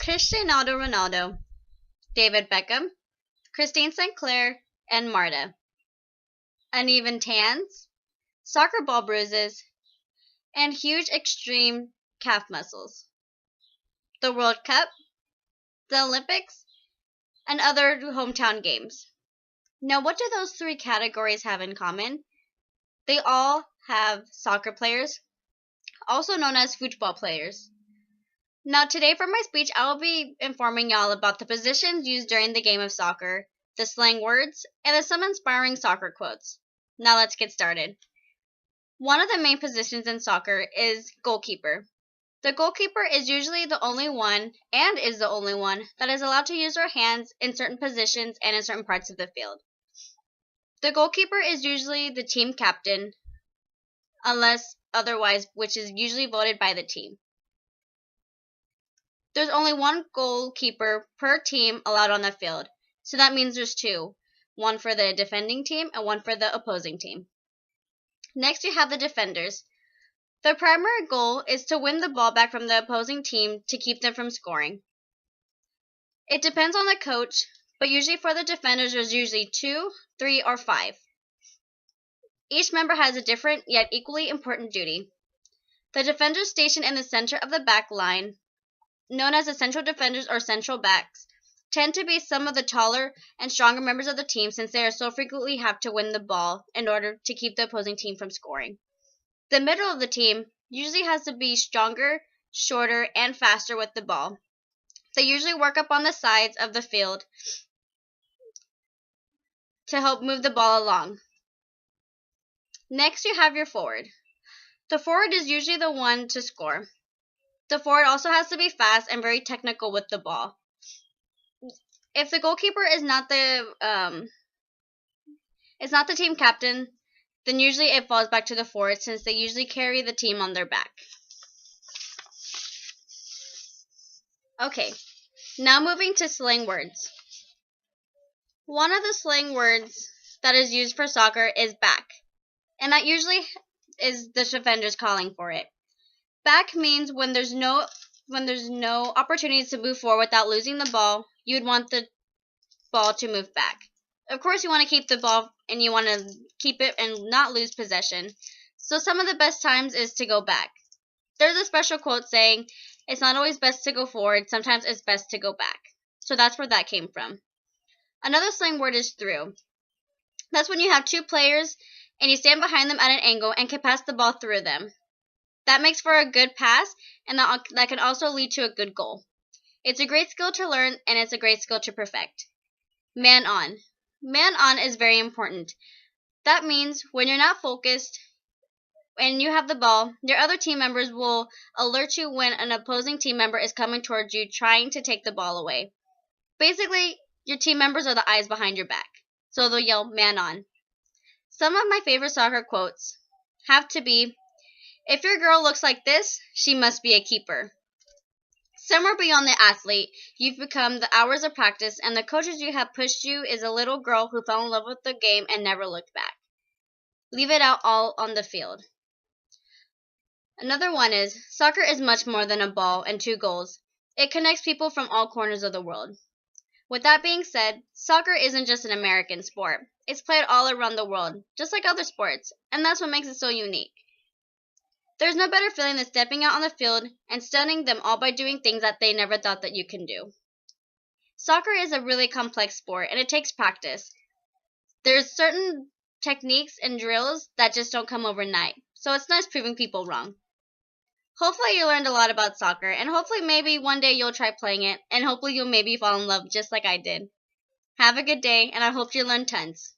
Cristiano Ronaldo, David Beckham, Christine Sinclair, and Marta. Uneven tans, soccer ball bruises, and huge extreme calf muscles. The World Cup, the Olympics, and other hometown games. Now, what do those three categories have in common? They all have soccer players, also known as football players. Now, today for my speech, I will be informing y'all about the positions used during the game of soccer, the slang words, and some inspiring soccer quotes. Now, let's get started. One of the main positions in soccer is goalkeeper. The goalkeeper is usually the only one, and is the only one, that is allowed to use their hands in certain positions and in certain parts of the field. The goalkeeper is usually the team captain, unless otherwise, which is usually voted by the team. There's only one goalkeeper per team allowed on the field, so that means there's two, one for the defending team and one for the opposing team. Next, you have the defenders. Their primary goal is to win the ball back from the opposing team to keep them from scoring. It depends on the coach, but usually for the defenders there's usually 2, 3, or 5. Each member has a different yet equally important duty. The defenders stationed in the center of the back line, known as the central defenders or central backs, tend to be some of the taller and stronger members of the team since they are so frequently have to win the ball in order to keep the opposing team from scoring. The middle of the team usually has to be stronger, shorter, and faster with the ball. They usually work up on the sides of the field to help move the ball along. Next, you have your forward. The forward is usually the one to score. The forward also has to be fast and very technical with the ball. If the goalkeeper is not the team captain, then usually it falls back to the forward since they usually carry the team on their back. Okay, now moving to slang words. One of the slang words that is used for soccer is back, and that usually is the defenders calling for it. Back means when there's no opportunities to move forward without losing the ball, you would want the ball to move back. Of course, you want to keep the ball and you want to keep it and not lose possession. So some of the best times is to go back. There's a special quote saying, it's not always best to go forward, sometimes it's best to go back. So that's where that came from. Another slang word is through. That's when you have two players and you stand behind them at an angle and can pass the ball through them. That makes for a good pass, and that can also lead to a good goal. It's a great skill to learn, and it's a great skill to perfect. Man on. Man on is very important. That means when you're not focused and you have the ball, your other team members will alert you when an opposing team member is coming towards you trying to take the ball away. Basically, your team members are the eyes behind your back, so they'll yell, man on. Some of my favorite soccer quotes have to be, if your girl looks like this, she must be a keeper. Somewhere beyond the athlete, you've become the hours of practice, and the coaches you have pushed you is a little girl who fell in love with the game and never looked back. Leave it out all on the field. Another one is, soccer is much more than a ball and 2 goals. It connects people from all corners of the world. With that being said, soccer isn't just an American sport. It's played all around the world, just like other sports, and that's what makes it so unique. There's no better feeling than stepping out on the field and stunning them all by doing things that they never thought that you can do. Soccer is a really complex sport, and it takes practice. There's certain techniques and drills that just don't come overnight, so it's nice proving people wrong. Hopefully you learned a lot about soccer, and hopefully maybe one day you'll try playing it, and hopefully you'll maybe fall in love just like I did. Have a good day, and I hope you learn tons.